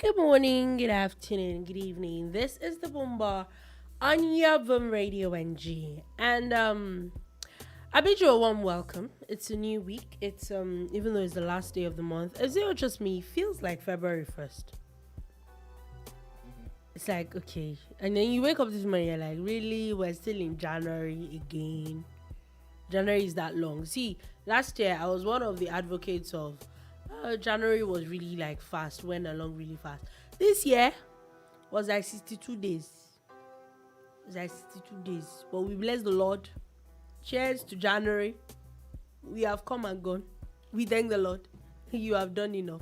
Good morning, good afternoon, good evening. This is the BoomBar on your Boom Radio NG. And I bid you a warm welcome. It's a new week. It's even though it's the last day of the month, is it just me? Feels like February 1st. It's like, okay. And then you wake up this morning, you're like, really? We're still in January again. January is that long. See, last year I was one of the advocates of January was really like fast, went along really fast. This year was like 62 days. It was like 62 days. But we bless the Lord. Cheers to January. We have come and gone. We thank the Lord. You have done enough.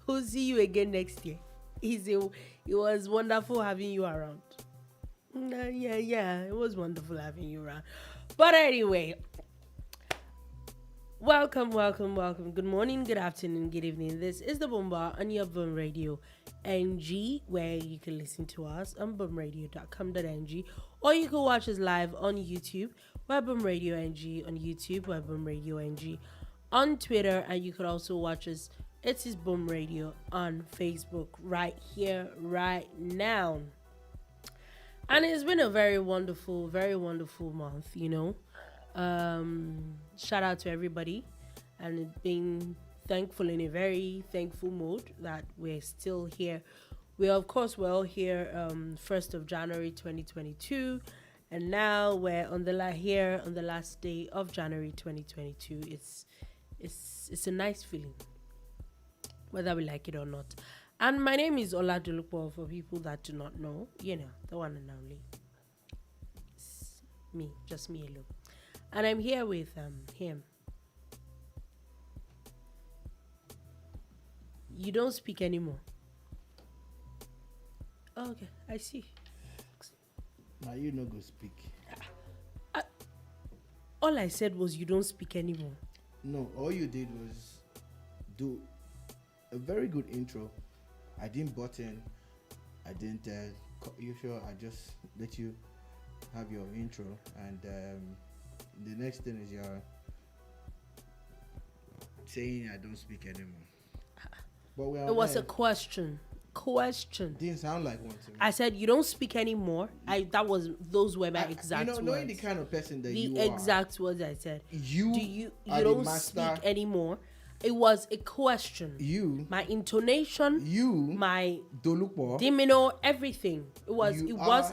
We'll see you again next year. It was wonderful having you around. Yeah. It was wonderful having you around. But anyway, welcome. Good morning, good afternoon, good evening. This is the BoomBar on your Boom Radio NG, where you can listen to us on boomradio.com.ng, or you can watch us live on YouTube. We're Boom Radio NG on YouTube. We're Boom Radio NG on Twitter, and you can also watch us. It is Boom Radio on Facebook right here, right now. And it's been a very wonderful month, you know. Shout out to everybody, and being thankful in a very thankful mode that we're still here. We're all here 1st of January 2022, and now we're on the last day of January 2022. It's a nice feeling, whether we like it or not. And my name is Ola Dolupo, for people that do not know, you know, the one and only. It's me, just me alone. And I'm here with him. You don't speak anymore. Oh, okay, I see. Now you no go speak. All I said was you don't speak anymore. No, all you did was do a very good intro. I didn't button. I didn't cut you short. I just let you have your intro, and the next thing is you're saying I don't speak anymore. But it was a question. Didn't sound like one to me. I said you don't speak anymore. Those were my exact words. Knowing the kind of person that you are. The exact words I said. You don't speak anymore. It was a question. My intonation. My Dolupo. demeanor. Everything. It was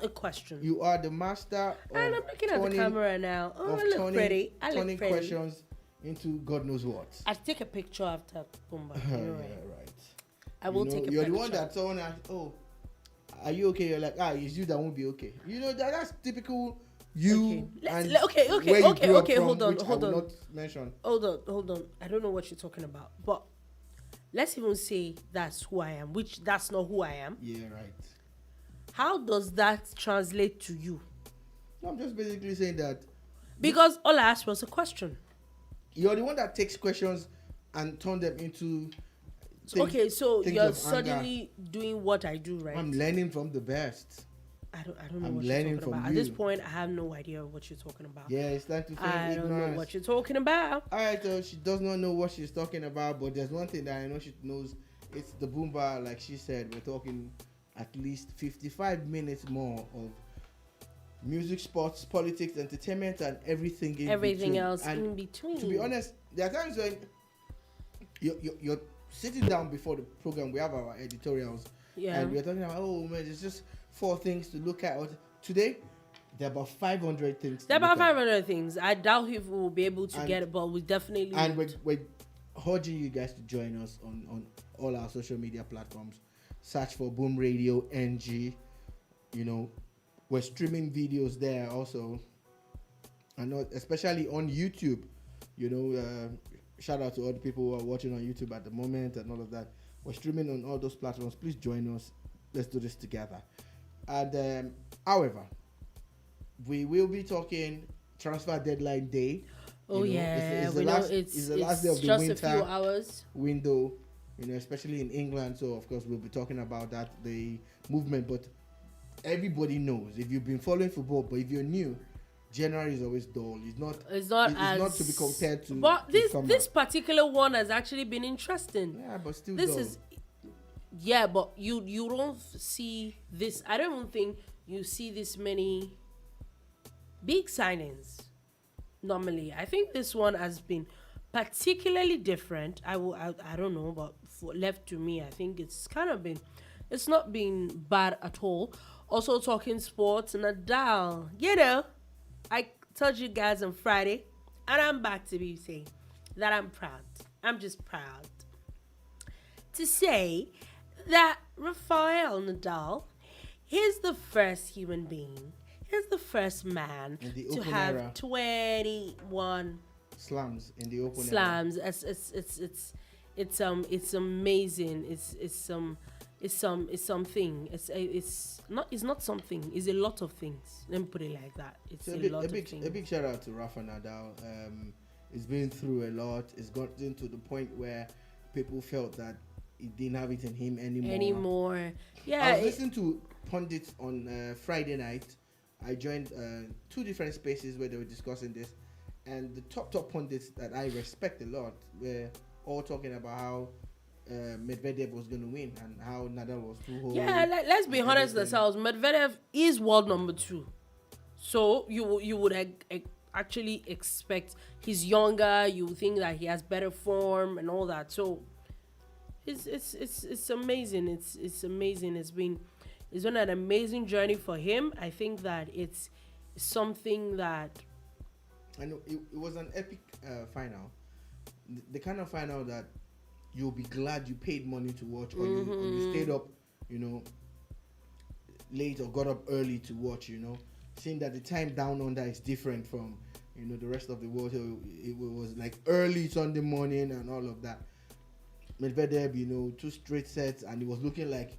a question. You are the master. And I'm looking at the camera now. Oh, I look pretty. Turning questions into God knows what. I'll take a picture after BoomBar. Right. I will take a picture. You're the one that someone asks, "Oh, are you okay?" You're like, it's you that won't be okay. You know that's typical. Okay. Hold on. Not mention. Hold on. I don't know what you're talking about, but let's even say that's who I am, which that's not who I am. Yeah, right. How does that translate to you? No, I'm just basically saying that because all I asked was a question. You're the one that takes questions and turn them into things, so you're suddenly doing what I do, right? I'm learning from the best. I don't know what you're talking about. At this point, I have no idea what you're talking about. Yeah, it's time to say I don't know what you're talking about. Alright, so she does not know what she's talking about, but there's one thing that I know she knows. It's the BoomBar. Like she said, we're talking at least 55 minutes more of music, sports, politics, entertainment, and everything else in between. To be honest, there are times when you're sitting down before the program. We have our editorials, and we're talking about, oh man, it's just 4 things to look at. Today, there are about 500 things. Things. I doubt if we will be able to get it, but we definitely. And we're urging you guys to join us on all our social media platforms. Search for Boom Radio NG. You know, we're streaming videos there also, and especially on YouTube. You know, shout out to all the people who are watching on YouTube at the moment and all of that. We're streaming on all those platforms. Please join us. Let's do this together. And however, we will be talking transfer deadline day. Oh, it's the last day of the winter. Just a few hours window. You know, especially in England. So of course we'll be talking about that, the movement. But everybody knows, if you've been following football, but if you're new, January is always dull. It's not to be compared to. But this particular one has actually been interesting. Yeah, but still this dull. is Yeah, but you don't see this. I don't even think you see this many big signings normally. I think this one has been particularly different. I don't know, but for left to me, I think it's not been bad at all. Also talking sports, Nadal. I told you guys on Friday, and I'm back to be saying that I'm proud. I'm just proud to say that Rafael Nadal, he's the first human being, he's the first man to have era. 21 slams in the open slams. It's amazing. It's something. It's not something. It's a lot of things. Let me put it like that. It's so lot of big, things. a big shout out to Rafa Nadal. He's been through a lot. It's gotten to the point where people felt that he didn't have it in him anymore. Yeah. I was listening to pundits on Friday night. I joined 2 different spaces where they were discussing this, and the top pundits that I respect a lot were all talking about how Medvedev was going to win and how Nadal was too old. Yeah, let's be honest ourselves. Medvedev is world number 2, so you would actually expect he's younger. You think that he has better form and all that. So it's amazing. It's amazing. It's been an amazing journey for him. I think that it's something that I know it was an epic final, the kind of final that you'll be glad you paid money to watch, or you stayed up, late or got up early to watch. Seeing that the time down under is different from the rest of the world. So it was like early Sunday morning and all of that. Medvedev, 2 straight sets, and it was looking like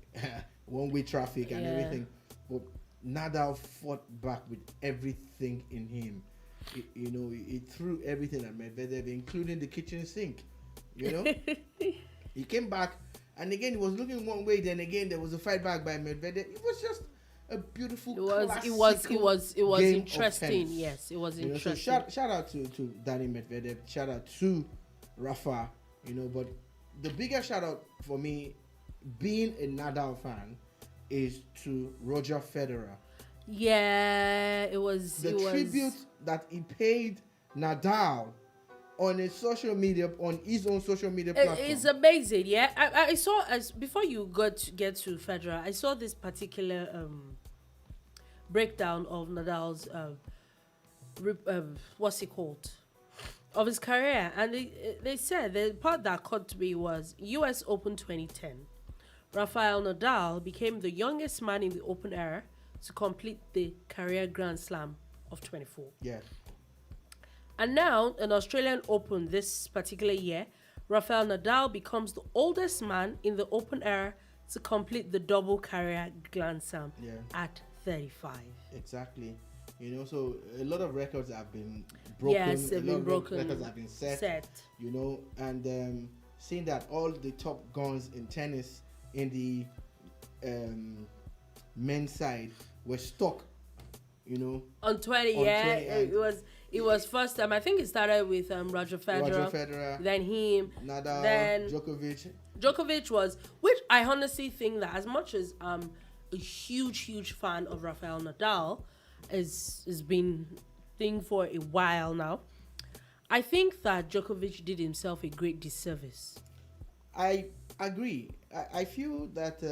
one-way traffic and everything. But Nadal fought back with everything in him. He threw everything at Medvedev, including the kitchen sink. He came back, and again, he was looking one way. Then again, there was a fight back by Medvedev. It was just a beautiful. It was interesting. Yes, it was interesting. So shout out to Danny Medvedev. Shout out to Rafa. But the bigger shout out for me, being a Nadal fan, is to Roger Federer. Yeah, it was the tribute that he paid Nadal on his own social media platform. It's amazing. Yeah, I saw, as before you get to Federer, I saw this particular breakdown of Nadal's what's it called, of his career, and they said the part that caught me was US Open 2010. Rafael Nadal became the youngest man in the Open era to complete the career Grand Slam of 24. Yeah. And now, in Australian Open this particular year, Rafael Nadal becomes the oldest man in the Open era to complete the double career Grand Slam at 35. Exactly. So a lot of records have been broken. Yes, they've been broken. Records have been set. And seeing that all the top guns in tennis in the men's side were stuck, on 20. It was first time. I think it started with Roger Federer, then him, Nadal, then Djokovic was, which I honestly think that as much as I'm a huge fan of Rafael Nadal, has been thing for a while now, I think that Djokovic did himself a great disservice. I agree. I feel that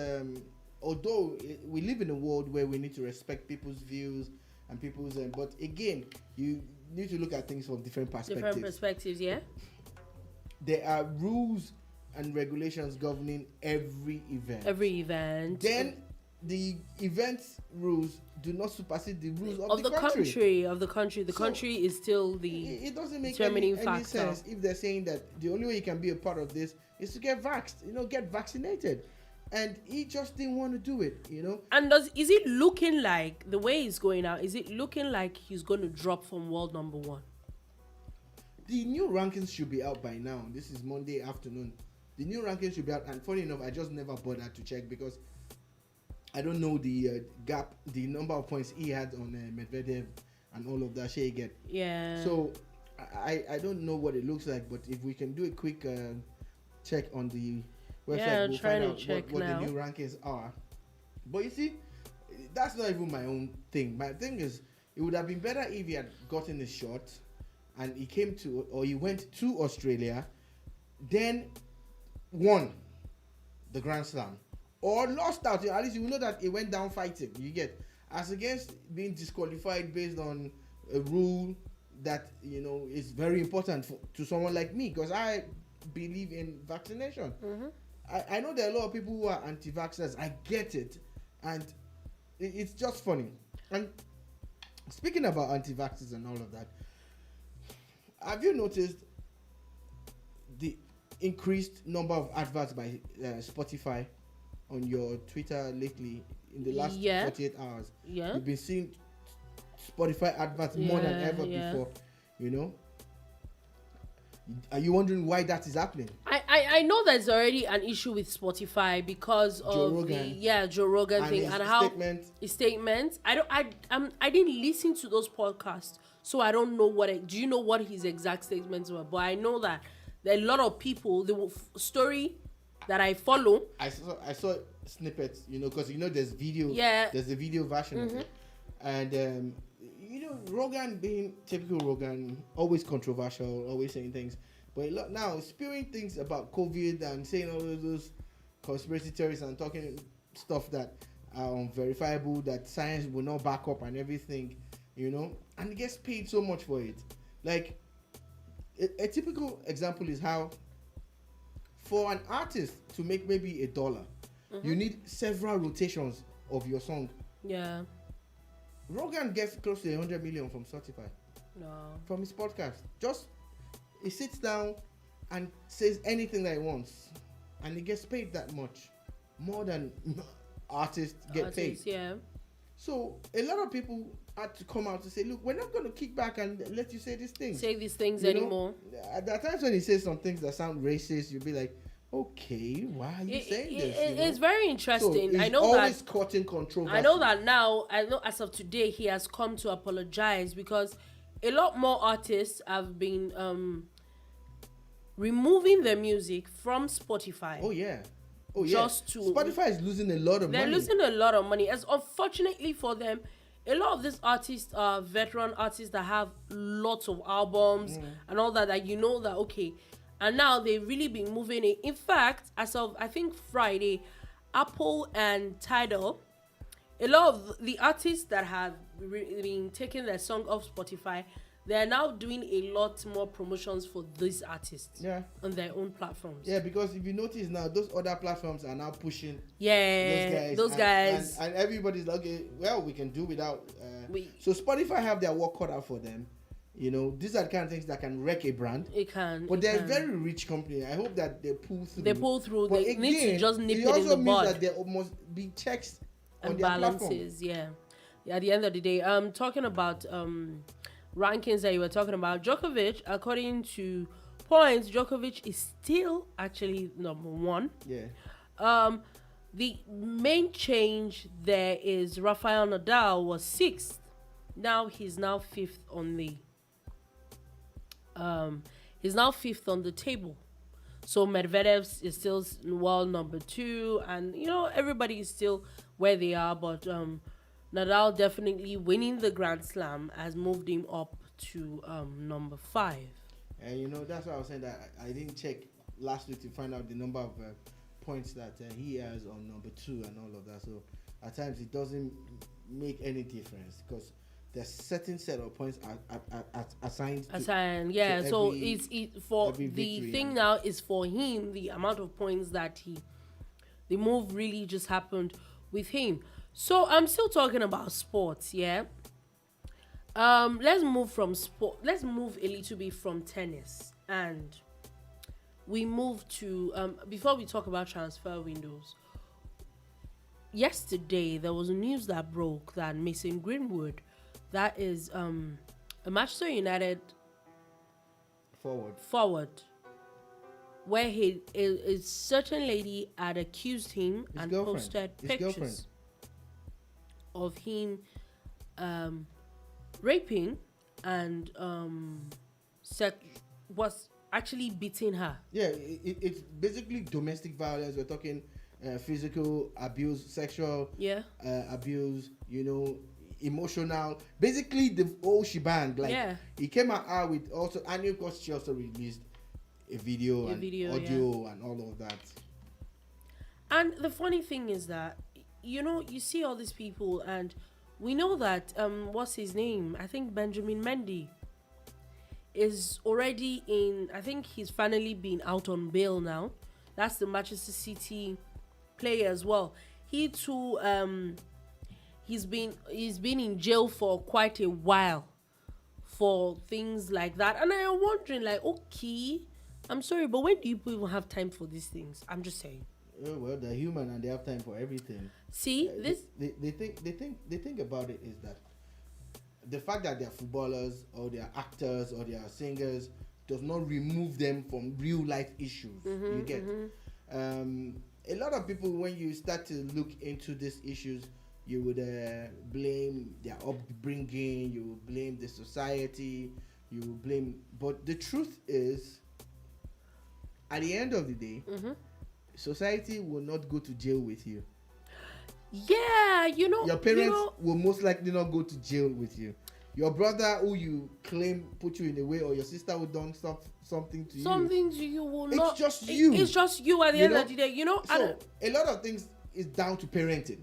although we live in a world where we need to respect people's views and people's, but again, you need to look at things from different perspectives. Yeah. There are rules and regulations governing every event. Then the event rules do not supersede the rules of the country. The country is still the it doesn't make determining any factor. sense if they're saying that the only way you can be a part of this is to get vaxxed, get vaccinated. And he just didn't want to do it, And is it looking like, the way he's going out, is it looking like he's going to drop from world number 1? The new rankings should be out by now. This is Monday afternoon. The new rankings should be out. And funny enough, I just never bothered to check because I don't know the gap, the number of points he had on Medvedev and all of that shit get. Yeah. So I don't know what it looks like, but if we can do a quick check on the website will trying find to out check what the now. new rankings are. But you see, that's not even my own thing. My thing is, it would have been better if he had gotten a shot and he went to Australia, then won the Grand Slam, or lost out. At least you know that he went down fighting. You get, as against being disqualified based on a rule that is very important to someone like me, because I believe in vaccination. I know there are a lot of people who are anti-vaxxers. I get it, and it's just funny. And speaking about anti-vaxxers and all of that, have you noticed the increased number of adverts by Spotify on your Twitter lately in the last 48 hours? Yeah. You've been seeing Spotify adverts more than ever before, Are you wondering why that is happening? I know there's already an issue with Spotify because of the Joe Rogan thing and how his statements. I didn't listen to those podcasts, so I don't know do you know what his exact statements were? But I know that there are a lot of people. The story that I follow. I saw snippets, because there's video. Yeah. There's a video version of it, and Rogan being typical Rogan, always controversial, always saying things. But now spewing things about COVID and saying all of those conspiracy theories and talking stuff that are unverifiable, that science will not back up and everything, and he gets paid so much for it. Like a typical example is how for an artist to make maybe $1, you need several rotations of your song. Yeah. Rogan gets close to 100 million from Spotify. No. From his podcast. Just he sits down and says anything that he wants, and he gets paid that much, more than artists get paid. Yeah. So a lot of people had to come out to say, look, we're not going to kick back and let you say these things. Say these things anymore. There are times when he says some things that sound racist, you'll be like, okay, why are you saying this? It's very interesting. So I know always caught in controversy. I know that now. I know as of today he has come to apologize because a lot more artists have been removing their music from Spotify. Oh yeah. Spotify is losing a lot of money. They're losing a lot of money. As unfortunately for them, a lot of these artists are veteran artists that have lots of albums and all that. That okay. And now they've really been moving it. In fact, as of, I think, Friday, Apple and Tidal, a lot of the artists that have been taking their song off Spotify, they're now doing a lot more promotions for these artists on their own platforms. Yeah, because if you notice now, those other platforms are now pushing those guys. And everybody's like, okay, well, we can do without. So Spotify have their work cut out for them. These are the kind of things that can wreck a brand. It can. But they're a very rich company. I hope that they pull through. But they need to just nip it in the bud. It also means that there must be checks on and their balances. Platform. Yeah. At the end of the day, talking about rankings that you were talking about, Djokovic, according to points, Djokovic is still actually number 1. Yeah. The main change there is Rafael Nadal was 6th. Now he's 5th on the. He's now 5th on the table. So Medvedev is still world number 2, and everybody is still where they are. But Nadal definitely winning the Grand Slam has moved him up to number 5. And that's why I was saying that I didn't check last week to find out the number of points that he has on number 2 and all of that. So at times it doesn't make any difference because there's certain set of points assigned. So it's for the thing now is for him, the amount of points that the move really just happened with him. So I'm still talking about sports, yeah. Let's move from sport. Let's move a little bit from tennis, and we move to before we talk about transfer windows. Yesterday there was news that broke that Mason Greenwood, that is a Manchester United forward, where a certain lady had accused him and posted pictures of him raping and was actually beating her. Yeah, it's basically domestic violence. We're talking physical abuse, sexual Yeah. abuse, emotional. Basically, the whole shebang. Like, Yeah. he came out with also, and of course, she also released a video and audio and all of that. And the funny thing is that, you see all these people, and we know that, what's his name? I think Benjamin Mendy is already in, I think he's finally been out on bail now. That's the Manchester City player as well. He too, he's been in jail for quite a while for things like that. And I'm wondering, like, okay, I'm sorry, but when do you people even have time for these things? I'm just saying. Oh, well, they're human and they have time for everything. See, this they think about it is that the fact that they're footballers or they're actors or they're singers does not remove them from real life issues. You get a lot of people, when you start to look into these issues, you would blame their upbringing, you would blame the society, you would blame. But the truth is, at the end of the day, society will not go to jail with you. Yeah, your parents will most likely not go to jail with you. Your brother, who you claim put you in the way, or your sister who done something to you will it's not. Just you. It's just you at the end of the day. So a lot of things is down to parenting.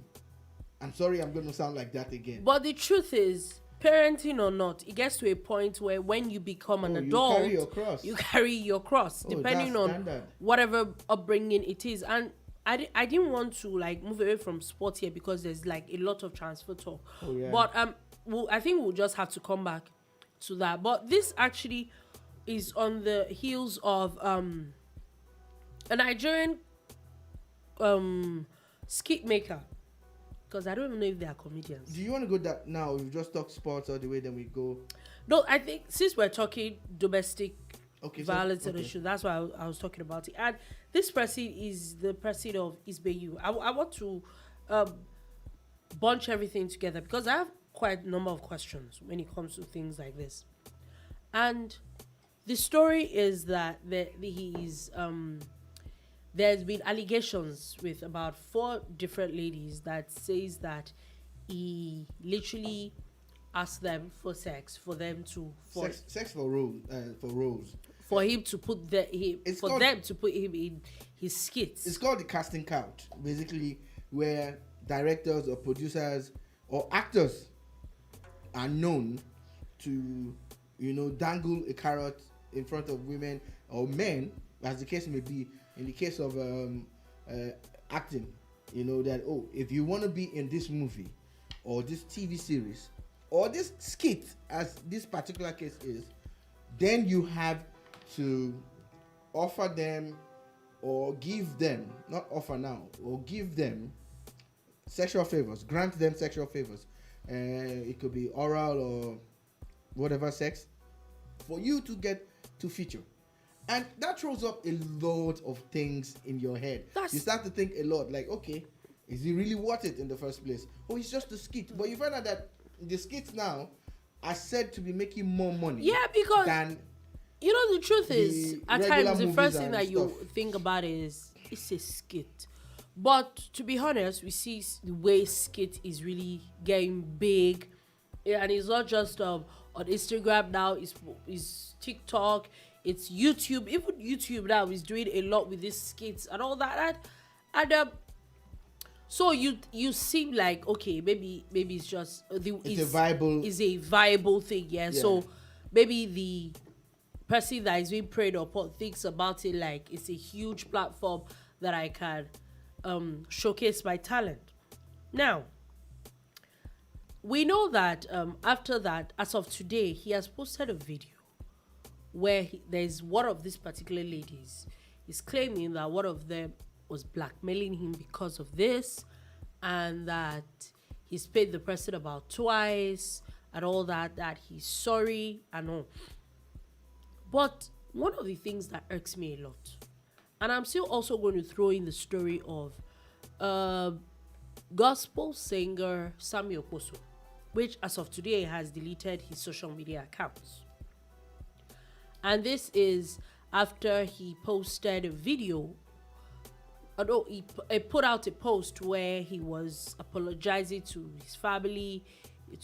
I'm sorry, I'm going to sound like that again. But the truth is, parenting or not, it gets to a point where when you become an adult, you carry your cross, depending on whatever upbringing it is. And I didn't want to like move away from sports here because there's like a lot of transfer talk. But I think we'll just have to come back to that. But this actually is on the heels of a Nigerian skit maker. Because I don't even know if they are comedians. Do you want to go that now? We've just talked sports all the way, then we go. No, I think since we're talking domestic violence and issue, that's why I was talking about it. And this person is the president of Isbeyu. I want to bunch everything together because I have quite a number of questions when it comes to things like this. And the story is that there's been allegations with about 4 different ladies that says that he literally asked them for sex, for them to sex for roles, for him to put them to put him in his skits. It's called the casting couch, basically, where directors or producers or actors are known to, dangle a carrot in front of women or men, as the case may be. In the case of acting, that, if you want to be in this movie or this TV series or this skit, as this particular case is, then you have to offer them or give them, not offer now, or give them sexual favors, grant them sexual favors. It could be oral or whatever sex for you to get to feature. And that throws up a lot of things in your head. You start to think a lot, like, okay, is he really worth it in the first place? Oh, it's just a skit. But you find out that the skits now are said to be making more money. Yeah, because than the truth is, at times the first thing that you think about is it's a skit. But to be honest, we see the way skit is really getting big, and it's not just on Instagram now. It's TikTok. It's YouTube. Even YouTube now is doing a lot with these skits and all that. And so you seem like, okay, maybe it's just it's a viable thing, yeah. So maybe the person that is being preyed upon thinks about it like it's a huge platform that I can showcase my talent. Now, we know that after that, as of today, he has posted a video where there's one of these particular ladies is claiming that one of them was blackmailing him because of this, and that he's paid the person about twice and all that he's sorry and all. But one of the things that irks me a lot, and I'm still also going to throw in the story of gospel singer Samuel Poso, which as of today has deleted his social media accounts. And this is after he posted a video. Although he put out a post where he was apologizing to his family,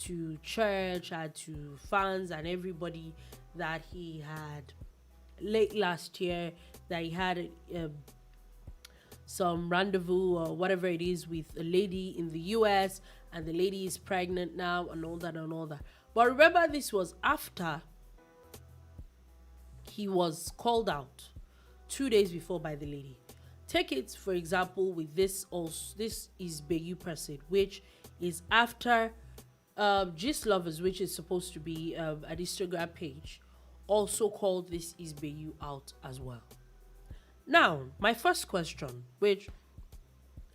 to church, and to fans and everybody that he had late last year, that he had some rendezvous or whatever it is with a lady in the US, and the lady is pregnant now, and all that and all that. But remember, this was after he was called out 2 days before by the lady. Take it, for example, with this also. This is Bayu person, which is after Gist Lovers, which is supposed to be an Instagram page, also called this is Bayu out as well. Now, my first question, which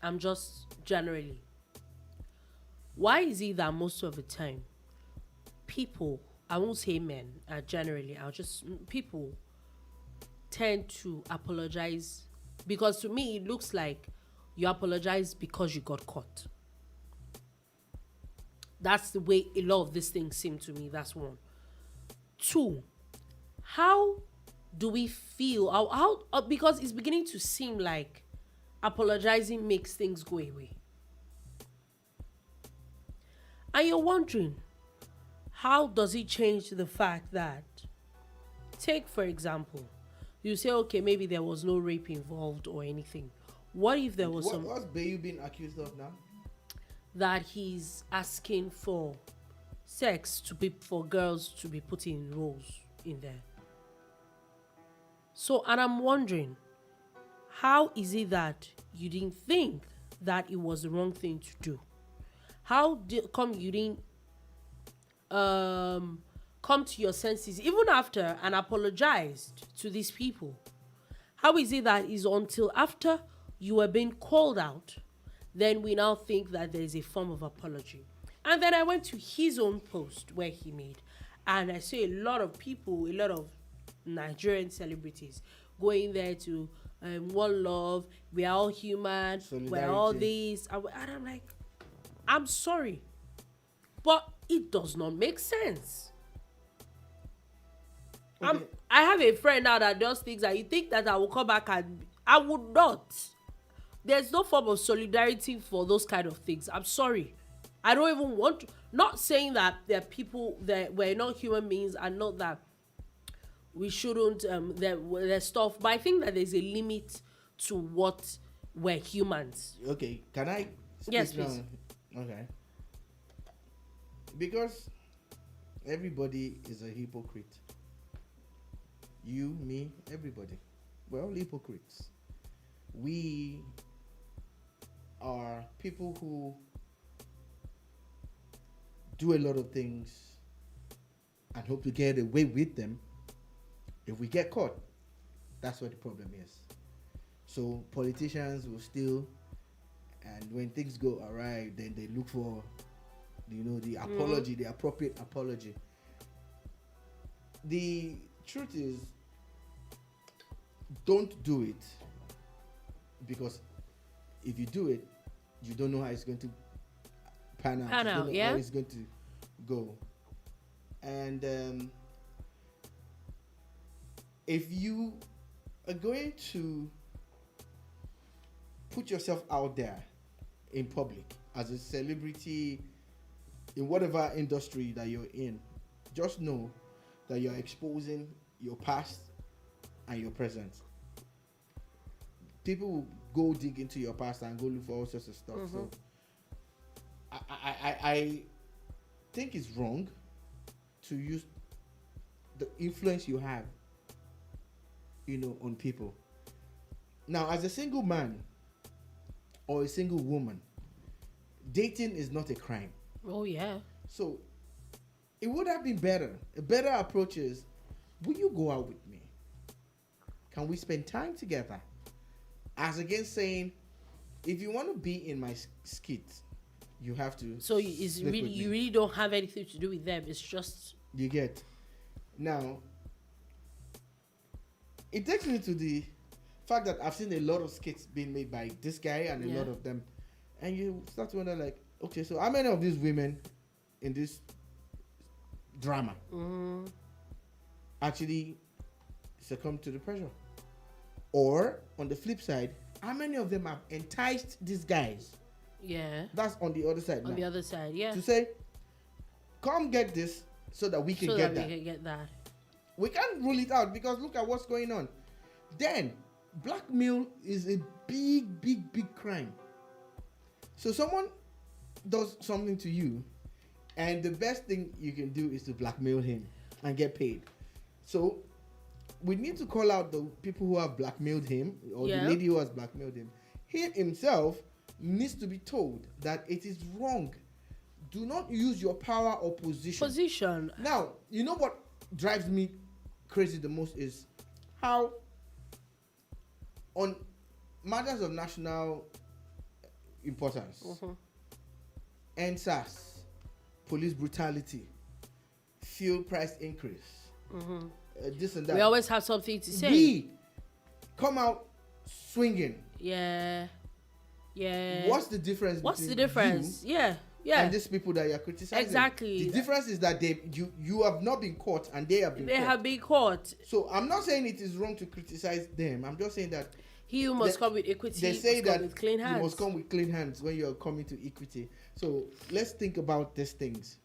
I'm just generally, why is it that most of the time people, I won't say men, generally, people tend to apologize? Because to me, it looks like you apologize because you got caught. That's the way a lot of these things seem to me. That's one. Two, how do we feel? How because it's beginning to seem like apologizing makes things go away. And you're wondering, how does it change the fact that, take for example, you say, okay, maybe there was no rape involved or anything. What if there was What's Bayu being accused of now? That he's asking for sex for girls to be put in roles in there. So, and I'm wondering, how is it that you didn't think that it was the wrong thing to do? How come you didn't come to your senses even after and apologized to these people? How is it that it's until after you were being called out, then we now think that there is a form of apology? And then I went to his own post where he made, and I saw a lot of people, a lot of Nigerian celebrities going there to one love, we are all human, we're all this, and I'm like, I'm sorry, but it does not make sense. Okay. I have a friend now that does things that you think that I will come back, and I would not. There's no form of solidarity for those kind of things. I'm sorry. I don't even want to. Not saying that there are people that we're not human beings and not that we shouldn't, there's stuff. But I think that there's a limit to what we're humans. Okay, can I speak Yes, please. now? Okay. Because everybody is a hypocrite. You, me, everybody. We're all hypocrites. We are people who do a lot of things and hope to get away with them. If we get caught, that's what the problem is. So politicians will still, and when things go awry, then they look for, the apology, the appropriate apology. The truth is, don't do it, because if you do it, you don't know how it's going to pan out. How it's going to go. And if you are going to put yourself out there in public as a celebrity in whatever industry that you're in, just know that you're exposing your past and your present. People will go dig into your past and go look for all sorts of stuff. Mm-hmm. So I think it's wrong to use the influence you have, on people. Now, as a single man or a single woman, dating is not a crime. Oh, yeah. So it would have been better. A better approach is, will you go out with me? Can we spend time together? As against saying, if you want to be in my skit, you have to. So you really don't have anything to do with them. It's just you get. Now, it takes me to the fact that I've seen a lot of skits being made by this guy and a lot of them, and you start to wonder, like, okay, so how many of these women in this drama actually succumb to the pressure? Or on the flip side, how many of them have enticed these guys? Yeah. That's on the other side. On the other side, yeah. To say, come get this so that we can get that. We can get that. We can't rule it out because look at what's going on. Then, blackmail is a big crime. So someone does something to you, and the best thing you can do is to blackmail him and get paid. So we need to call out the people who have blackmailed him, or the lady who has blackmailed him. He himself needs to be told that it is wrong. Do not use your power or position. Now, you know what drives me crazy the most is how on matters of national importance, NSAS, police brutality, fuel price increase, this and that. We always have something to say. We come out swinging. Yeah. What's the difference? Yeah. And these people that you're criticizing. Exactly. The difference is that you have not been caught and they have been caught. They have been caught. So I'm not saying it is wrong to criticize them. I'm just saying that he who must come with equity. They say that with clean hands. You must come with clean hands when you're coming to equity. So let's think about these things.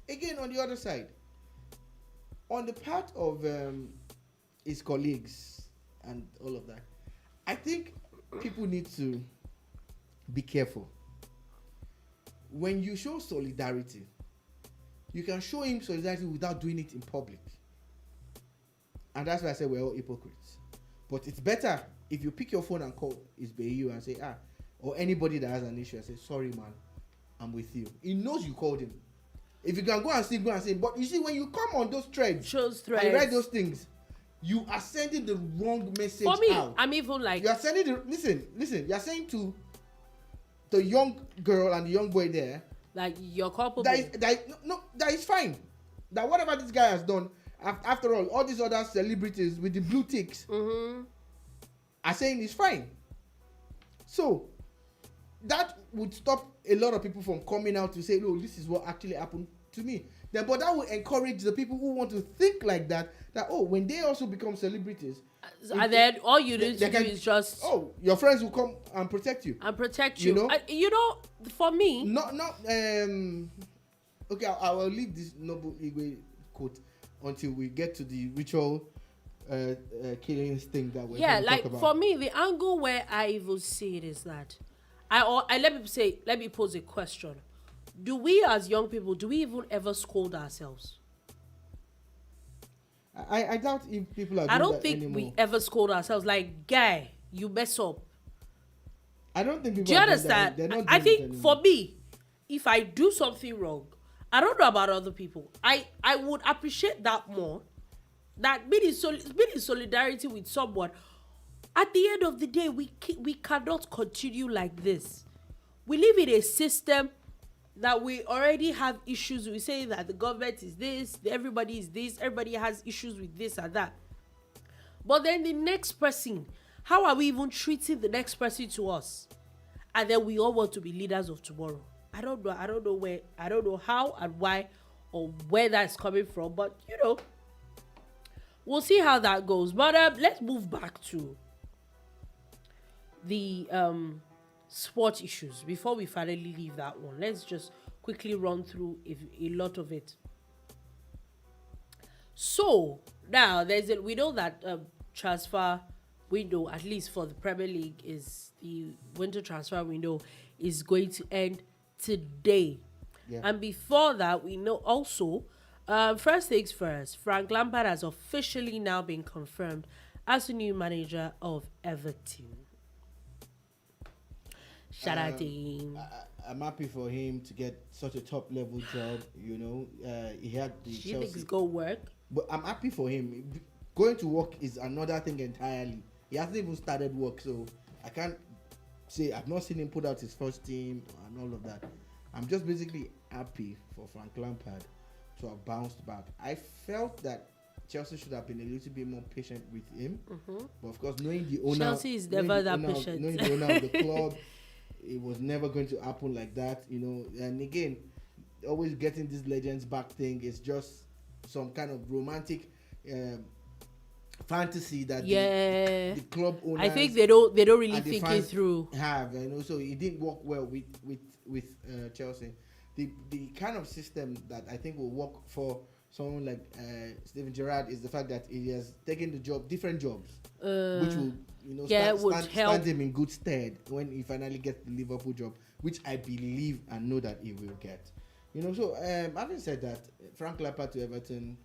Again, on the other side, on the part of his colleagues and all of that, I think people need to be careful. When you show solidarity, you can show him solidarity without doing it in public. And that's why I say we're all hypocrites. But it's better if you pick your phone and call Isbeyu and say, or anybody that has an issue and say, sorry man, I'm with you. He knows you called him. If you can go and see, go and say. But you see, when you come on those threads, and you write those things, you are sending the wrong message out. For me, I'm even like... You are sending the... Listen. You are saying to the young girl and the young boy there... Like, you're culpable. That is fine. That whatever this guy has done, after all these other celebrities with the blue ticks are saying it's fine. So, that would stop a lot of people from coming out to say, no, this is what actually happened to me. But that will encourage the people who want to think like that, when they also become celebrities, and then all you need to do is just... your friends will come and protect you. You know, for me... Okay, I will leave this Noble Igwe quote until we get to the ritual killings thing that we're going to talk about. For me, the angle where I even see it is that... let me pose a question. Do we as young people, do we even ever scold ourselves? I doubt if people are doing that anymore. I don't think we ever scold ourselves. Like, guy, you mess up. I don't think people do you understand? I think for me, if I do something wrong, I don't know about other people. I would appreciate that more. That being in solidarity with someone. At the end of the day, we cannot continue like this. We live in a system that we already have issues. We say that the government is this, everybody is this, everybody has issues with this and that. But then the next person, how are we even treating the next person to us? And then we all want to be leaders of tomorrow. I don't know how and why or where that's coming from, but we'll see how that goes. But let's move back to the sport issues before we finally leave that one. Let's just quickly run through a lot of it. So now we know that transfer window, at least for the Premier League, is the winter transfer window is going to end today. And before that, we know also first things first, Frank Lampard has officially now been confirmed as the new manager of Everton. Shout out to him. I'm happy for him to get such a top level job. He had the Chelsea. You think it's gonna work? But I'm happy for him. Going to work is another thing entirely. He hasn't even started work, so I can't say I've not seen him put out his first team and all of that. I'm just basically happy for Frank Lampard to have bounced back. I felt that Chelsea should have been a little bit more patient with him, but of course, knowing the owner, Chelsea is never that patient. Knowing the owner of the club, it was never going to happen like that, And again, always getting this legends back thing is just some kind of romantic fantasy that the club owners, I think they don't really and the think it fans through. have, and also it didn't work well with Chelsea. The kind of system that I think will work for someone like Steven Gerrard is the fact that he has taken different jobs, which will stand him in good stead when he finally gets the Liverpool job, which I believe and know that he will get. So having said that, Frank Lampard to Everton,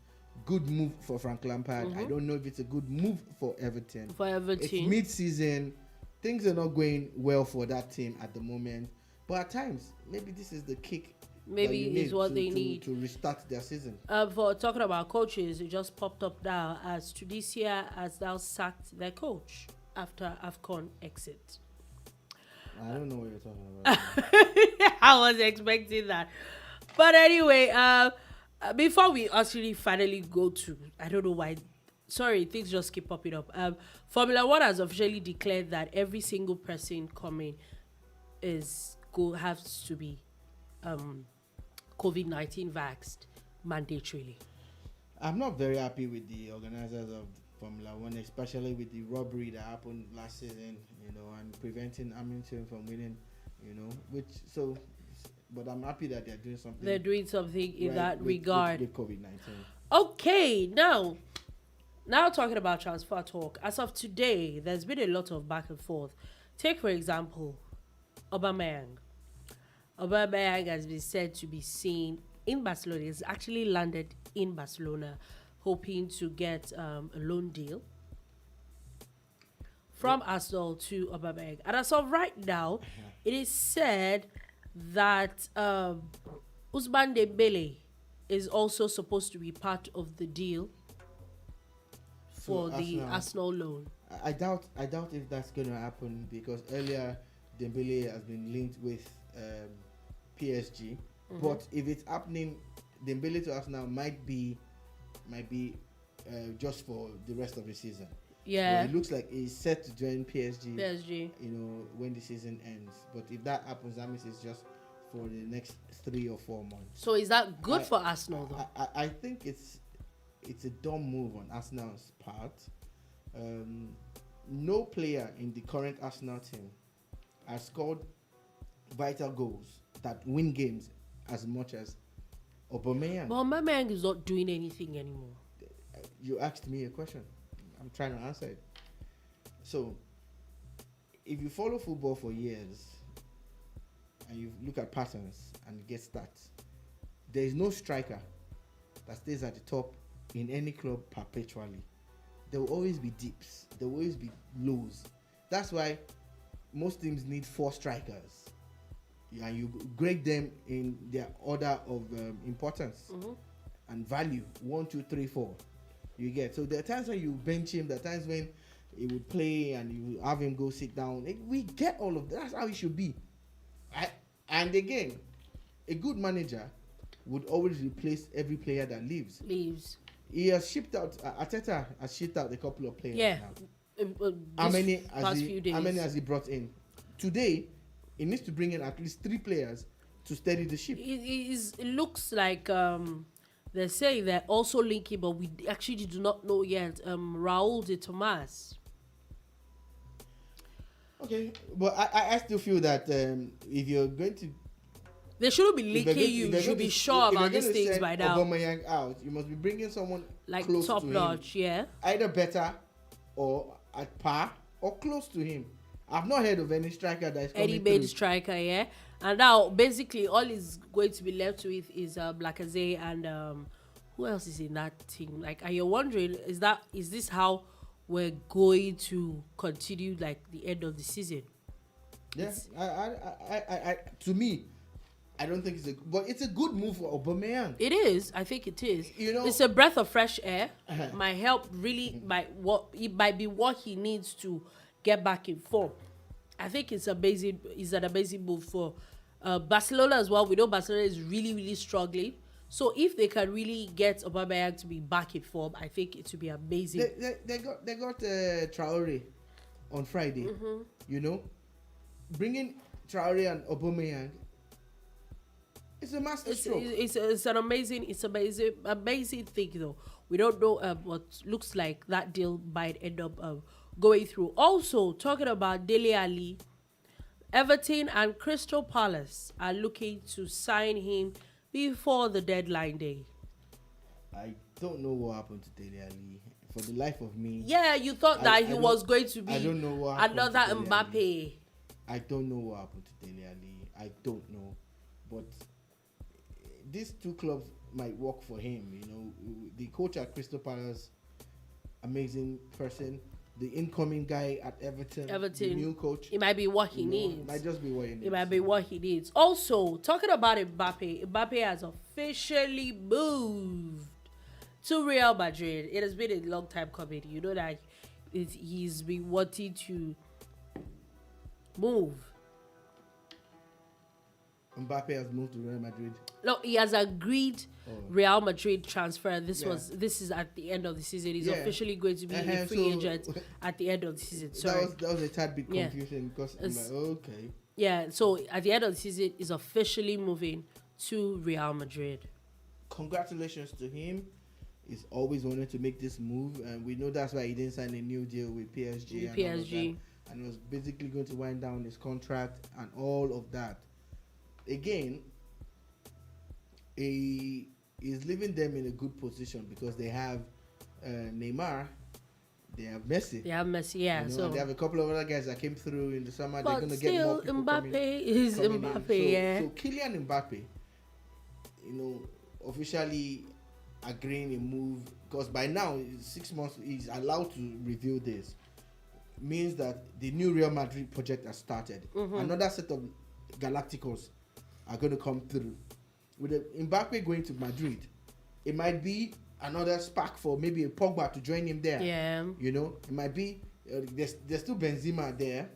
good move for Frank Lampard. I don't know if it's a good move for Everton. It's mid-season. Things are not going well for that team at the moment. But at times, maybe this is the kick. Maybe is what they need to restart their season. For talking about coaches, it just popped up now as Tunisia has now sacked their coach after AFCON exit. I don't know what you're talking about. I was expecting that. But anyway, before we actually finally go to, I don't know why, sorry, things just keep popping up. Formula One has officially declared that every single person coming has to be COVID-19 vaxxed mandatorily. I'm not very happy with the organizers of Formula One, especially with the robbery that happened last season, and preventing Hamilton from winning, but I'm happy that they're doing something. They're doing something in that regard. With COVID-19. Okay, now talking about transfer talk. As of today, there's been a lot of back and forth. Take, for example, Aubameyang. Aubameyang has been said to be seen in Barcelona. He's actually landed in Barcelona, hoping to get a loan deal from Arsenal to Aubameyang. And as of right now, it is said that Ousmane Dembele is also supposed to be part of the deal for the Arsenal loan. I doubt if that's going to happen, because earlier Dembele has been linked with PSG. But if it's happening, Dembele to Arsenal might be just for the rest of the season. Yeah, it looks like he's set to join PSG. When the season ends. But if that happens, that means it's just for the next 3 or 4 months. So is that good for Arsenal, though? I think it's a dumb move on Arsenal's part. No player in the current Arsenal team has scored vital goals that win games as much as Aubameyang. But Aubameyang is not doing anything anymore. You asked me a question. I'm trying to answer it. So, if you follow football for years and you look at patterns and get stats, there is no striker that stays at the top in any club perpetually. There will always be dips. There will always be lows. That's why most teams need 4 strikers. And you grade them in their order of importance and value. 1, 2, 3, 4. You get. So there are times when you bench him, there are times when he would play and you have him go sit down. We get all of that. That's how it should be. And again, a good manager would always replace every player that leaves. He has shipped out, Arteta has shipped out a couple of players now. How many has he brought in? Today, he needs to bring in at least 3 players to steady the ship. It looks like they're saying they're also linking, but we actually do not know yet. Raúl de Tomás. Okay, but I still feel that if you're going to, they shouldn't be linking you. You should be sure about these things by now. Aubameyang out, you must be bringing someone like close top to notch, him. Either better or at par or close to him. I've not heard of any striker that is coming any main striker, and now basically all is going to be left with is Lacazette and who else is in that team? Like, are you wondering, is this how we're going to continue like the end of the season? Yes, I to me, I don't think it's a good move for Aubameyang. It is. I think it is. It's a breath of fresh air. Might help really. It might be what he needs to get back in form. I think it's an amazing move for Barcelona as well. We know Barcelona is really, really struggling. So if they can really get Aubameyang to be back in form, I think it would be amazing. They got Traore on Friday. Bringing Traore and Aubameyang, it's a master stroke. It's an amazing thing though. We don't know what looks like that deal might end up going through. Also, talking about Dele Alli, Everton and Crystal Palace are looking to sign him before the deadline day. I don't know what happened to Dele Alli. For the life of me, Yeah, you thought that he was going to I be don't know what happened another to Dele Mbappe. Alli. I don't know what happened to Dele Alli. I don't know, but these two clubs might work for him. You know, the coach at Crystal Palace, amazing person. The incoming guy at Everton, the new coach. It might be what he needs. Might just be what he needs. It might be what he needs. Also, talking about Mbappe has officially moved to Real Madrid. It has been a long time coming. You know that he's been wanting to move. Mbappe has moved to Real Madrid. No, he has agreed Real Madrid transfer. This is at the end of the season. He's officially going to be a free agent at the end of the season. Sorry. That was a tad bit confusing because I'm like, okay. Yeah, so at the end of the season, he's officially moving to Real Madrid. Congratulations to him. He's always wanted to make this move, and we know that's why he didn't sign a new deal with PSG. And was basically going to wind down his contract and all of that. Again, he is leaving them in a good position because they have Neymar, they have Messi. Yeah. So they have a couple of other guys that came through in the summer. But they're going to get more people Mbappe is Mbappe, So Kylian Mbappe, you know, officially agreeing a move, because by now 6 months he's allowed to reveal this, means that the new Real Madrid project has started. Another set of Galacticos are going to come through. With Mbappe going to Madrid, it might be another spark for maybe a Pogba to join him there. Yeah. You know, it might be, there's still Benzema there,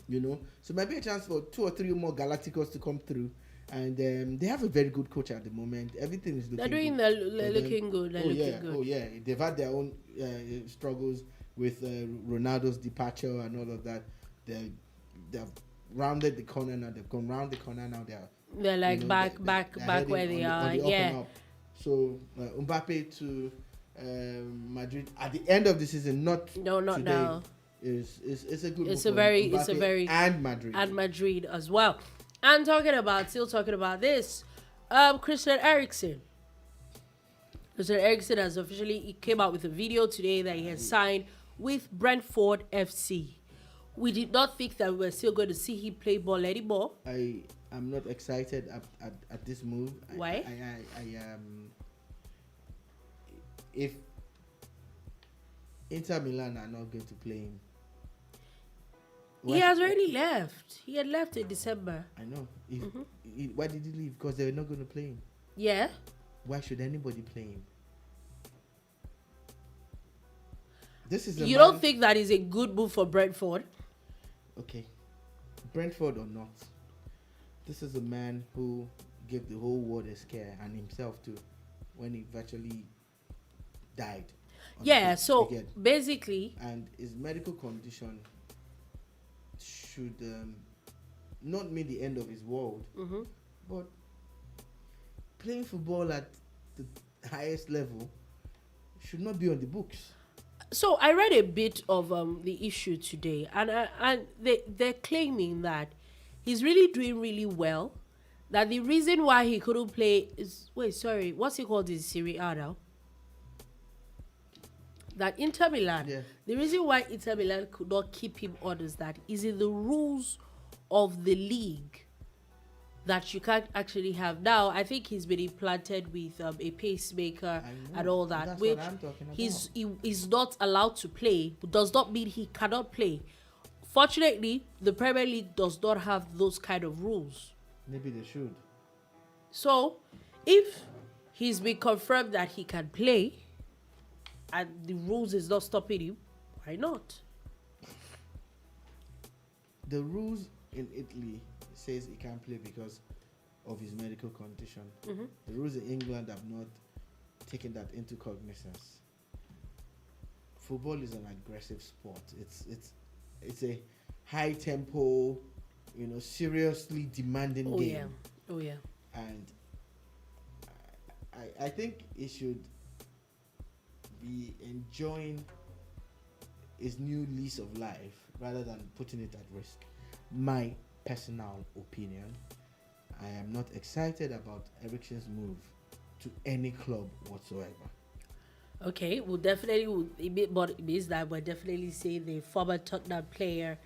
you know. So it might be a chance for 2 or 3 more Galacticos to come through. And they have a very good coach at the moment. Everything is looking good. They're looking good. Oh yeah. They've had their own struggles with Ronaldo's departure and all of that. They've rounded the corner now. They've gone round the corner now. They're like back where they are. Yeah. So Mbappe to Madrid at the end of the season, not today, now. It's a good. It's a very and Madrid as well. And still talking about this, Christian Eriksen. Christian Eriksen has he came out with a video today that he has signed with Brentford FC. We did not think that we were still going to see him play ball anymore. I am not excited at this move. Why? If Inter Milan are not going to play him, he has already left. He had left in December. I know. Why did he leave? Because they were not going to play him. Yeah. Why should anybody play him? You don't think that is a good move for Brentford? Okay. Brentford or not, this is a man who gave the whole world a scare, and himself too, when he virtually died. Yeah, so basically... And his medical condition should not mean the end of his world, but playing football at the highest level should not be on the books. So I read a bit of the issue today, and they're claiming that he's really doing really well. That the reason why he couldn't play is what's he called in Serie A now? That Inter Milan. Yeah. The reason why Inter Milan could not keep him on is that is in the rules of the league that you can't actually have. Now, I think he's been implanted with a pacemaker and all that, that's which what I'm talking about. he's not allowed to play. Does not mean he cannot play. Fortunately, the Premier League does not have those kind of rules. Maybe they should. So, if he's been confirmed that he can play, and the rules is not stopping him, why not? The rules in Italy says he can't play because of his medical condition. The rules in England have not taken that into cognizance. Football is an aggressive sport. It's a high tempo, seriously demanding game. Oh yeah. And I think it should be enjoying his new lease of life rather than putting it at risk. My personal opinion. I am not excited about Eriksen's move to any club whatsoever. Okay, we'll definitely, but it means that we're definitely saying the former Tottenham player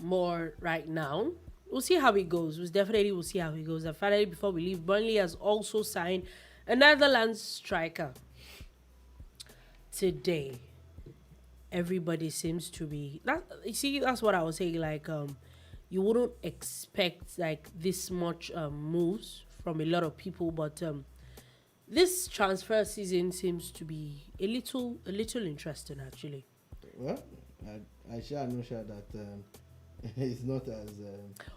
more right now. We'll see how it goes. We'll see how it goes. And finally, before we leave, Burnley has also signed a Netherlands striker today. Everybody seems to be that. You see, that's what I was saying. Like, you wouldn't expect like this much moves from a lot of people, but this transfer season seems to be a little interesting actually. Well, I shall know sure that it's not as.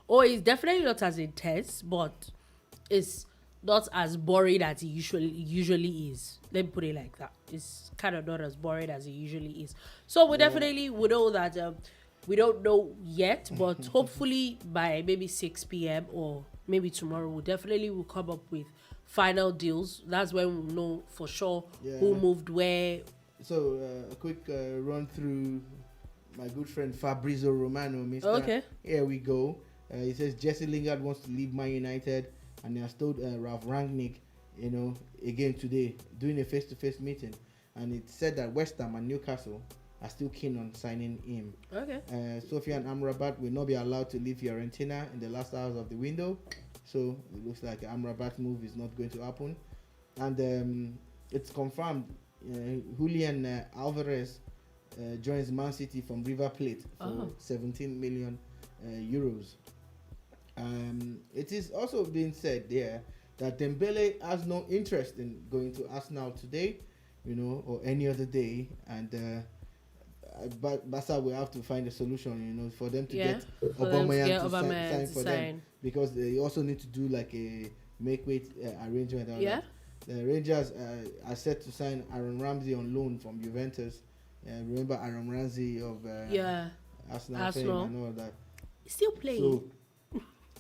Oh, it's definitely not as intense, but it's not as boring as it usually is. Let me put it like that. It's kind of not as boring as it usually is. So we definitely we know that we don't know yet, but hopefully by maybe 6 p.m. or maybe tomorrow, we definitely will come up with final deals. That's when we'll know for sure who moved where. So a quick run through my good friend Fabrizio Romano, Mr. Okay. Here we go. He says Jesse Lingard wants to leave Man United, and he has told Ralph Rangnick, again today, doing a face-to-face meeting, and it said that West Ham and Newcastle are still keen on signing him. Okay. Sofian Amrabat will not be allowed to leave Fiorentina in the last hours of the window, so it looks like Amrabat's move is not going to happen. And it's confirmed Julian Alvarez joins Man City from River Plate for 17 million euros. It is also being said there that Dembele has no interest in going to Arsenal today, or any other day, and but Barca will have to find a solution, for them to get Aubameyang to sign for them, because they also need to do like a make-weight arrangement. The Rangers are set to sign Aaron Ramsey on loan from Juventus. Remember Aaron Ramsey of Arsenal fame and all that. Still playing. So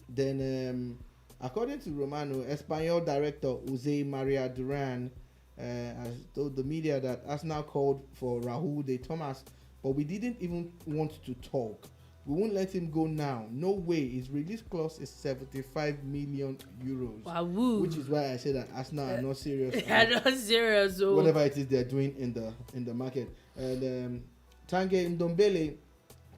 then, according to Romano, Espanyol director Jose Maria Duran has told the media that Arsenal called for Raúl de Tomás, but we didn't even want to talk. We won't let him go now. No way. His release clause is 75 million euros. Wow. Which is why I say that Arsenal are not serious. They're not serious. Whatever it is they're doing in the market. And Tanguy Ndombele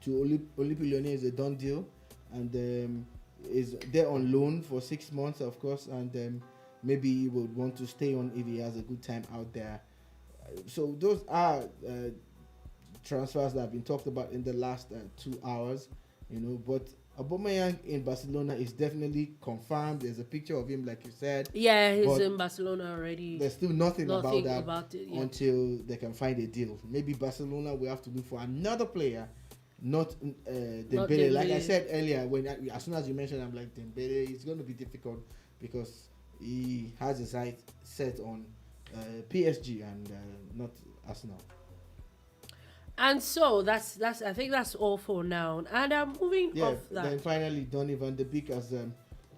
to Olympique Lyonnais is a done deal, and is there on loan for 6 months, of course, and maybe he would want to stay on if he has a good time out there. So those are transfers that have been talked about in the last 2 hours, but Aubameyang in Barcelona is definitely confirmed. There's a picture of him, like you said. Yeah, he's in Barcelona already. There's still nothing about it, until they can find a deal. Maybe Barcelona will have to look for another player, not Dembele. Like I said earlier, as soon as you mentioned, I'm like, Dembele, it's going to be difficult because he has his sight set on PSG and not Arsenal. And so that's I think that's all for now. And I'm moving off that. Then finally, Donny van de Beek has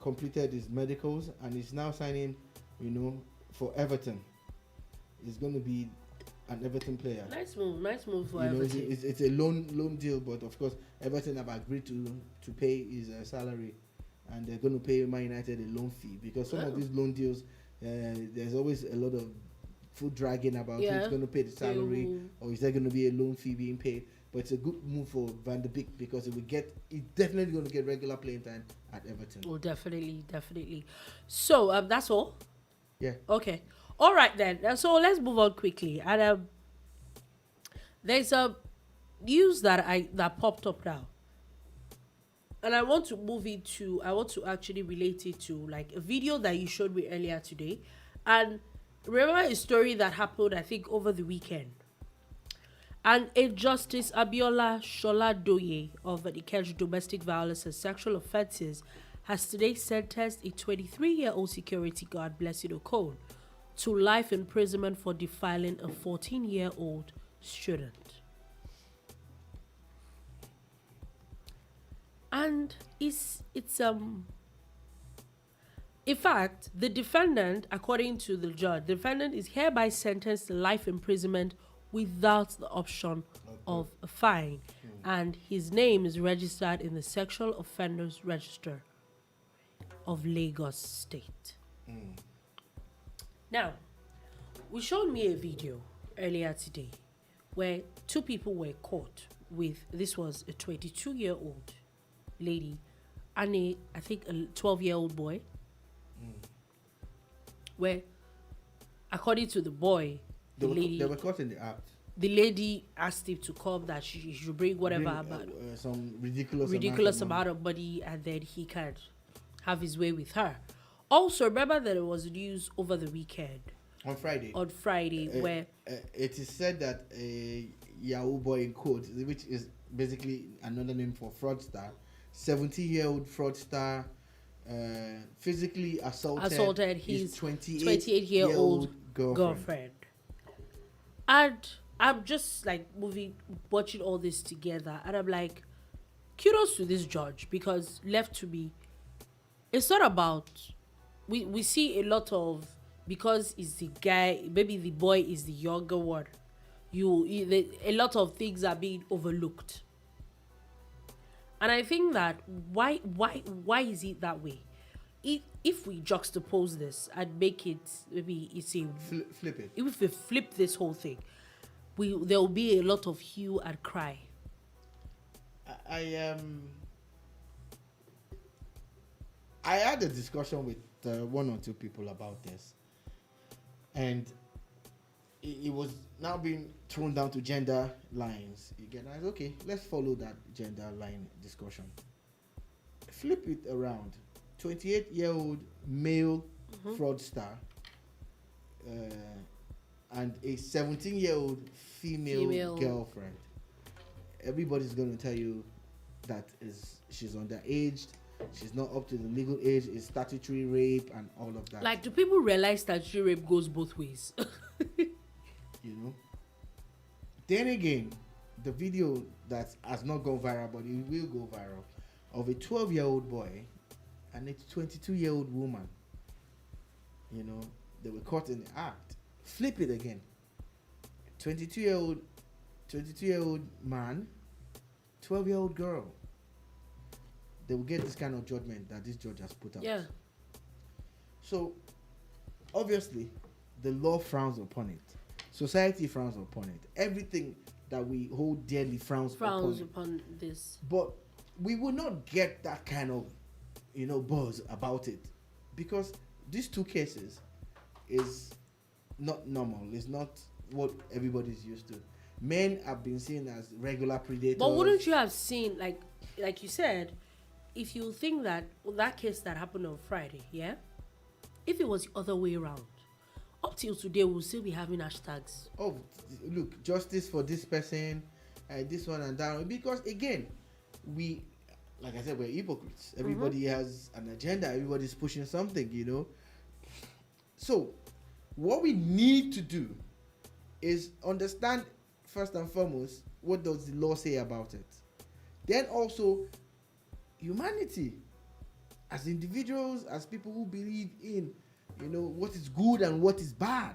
completed his medicals and is now signing, for Everton. He's going to be an Everton player. Nice move for Everton. It's a loan deal, but of course Everton have agreed to pay his salary, and they're going to pay Man United a loan fee, because some of these loan deals, there's always a lot of foot dragging about who's going to pay the salary, or is there going to be a loan fee being paid. But it's a good move for Van de Beek, because he's definitely going to get regular playing time at Everton. Oh, definitely. So that's all. Yeah. Okay. All right then. So let's move on quickly. And there's a news that popped up now, and I want to actually relate it to like a video that you showed me earlier today, and remember a story that happened, I think, over the weekend. And a Justice Abiola Sholadoye of the Ikeja Domestic Violence and Sexual Offences has today sentenced a 23-year-old security guard, Blessing Okon, to life imprisonment for defiling a 14-year-old student. And it's in fact, the defendant, according to the judge, the defendant is hereby sentenced to life imprisonment without the option of a fine. And his name is registered in the Sexual Offenders Register of Lagos State. Now, we showed me a video earlier today where two people were caught with, this was a 22-year-old lady and I think a 12-year-old boy, where according to the boy, they were caught in the act. The lady asked him to come, that she should bring whatever some ridiculous amount of money, and then he can have his way with her. Also, remember that it was news over the weekend. On Friday, where it is said that a Yahoo boy in quotes, which is basically another name for fraudster, 70-year-old fraudster, physically assaulted his 28-year-old girlfriend. And I'm just like watching all this together, and I'm like, kudos to this judge, because left to me, it's not about, we see a lot of, because it's the guy, maybe the boy is the younger one, a lot of things are being overlooked. And I think that why is it that way? If we juxtapose this and make it, maybe it's a flip it. If we flip this whole thing, there will be a lot of hue and cry. I had a discussion with one or two people about this, and it was now being thrown down to gender lines. Again, I said, okay, let's follow that gender line discussion. Flip it around. 28-year-old male fraudster and a 17-year-old female girlfriend. Everybody's going to tell you that she's underage, she's not up to the legal age, it's statutory rape and all of that. Like, do people realize statutory rape goes both ways? You know? Then again, the video that has not gone viral, but it will go viral, of a 12-year-old boy and a 22-year-old woman. You know, they were caught in the act. Flip it again. 22-year-old man, 12-year-old girl. They will get this kind of judgment that this judge has put out. Yeah. So, obviously, the law frowns upon it. Society frowns upon it. Everything that we hold dearly frowns upon this. But we will not get that kind of, buzz about it, because these two cases is not normal. It's not what everybody's used to. Men have been seen as regular predators. But wouldn't you have seen, like you said, if you think that case that happened on Friday, yeah, if it was the other way around, up till today we'll still be having hashtags. Oh, look, justice for this person, this one and that one. Because again, like I said, we're hypocrites. Everybody has an agenda. Everybody's pushing something, So, what we need to do is understand, first and foremost, what does the law say about it. Then also, humanity, as individuals, as people who believe in, what is good and what is bad.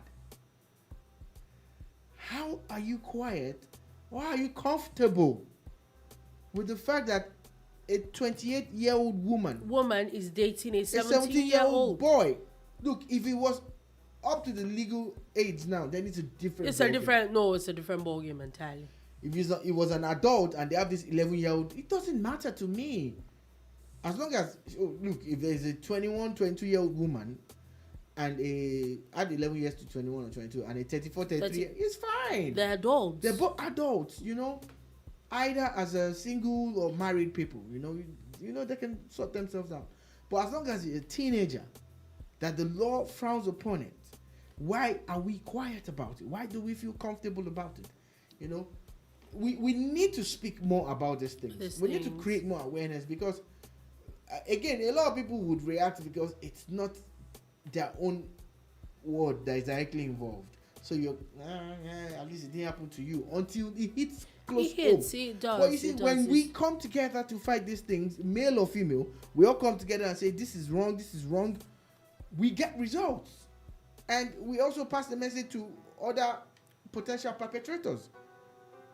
How are you quiet? Why are you comfortable with the fact that a 28-year-old woman is dating a 17-year-old boy? Look, if it was up to the legal age now, then it's a different it's a different ballgame entirely. If it was an adult and they have this 11-year-old, it doesn't matter to me. As long as, look, if there's a 21, 22-year-old woman and add 11 years to 21 or 22 and a 34, 33, it's fine. They're adults. They're both adults, either as a single or married people, they can sort themselves out. But as long as you're a teenager, that the law frowns upon it, why are we quiet about it? Why do we feel comfortable about it? We need to speak more about these things. We need to create more awareness, because again, a lot of people would react because it's not their own word that is directly involved. So you're at least it didn't happen to you until it hits close home. It does. But you see, when we come together to fight these things, male or female, we all come together and say this is wrong, we get results. And we also pass the message to other potential perpetrators.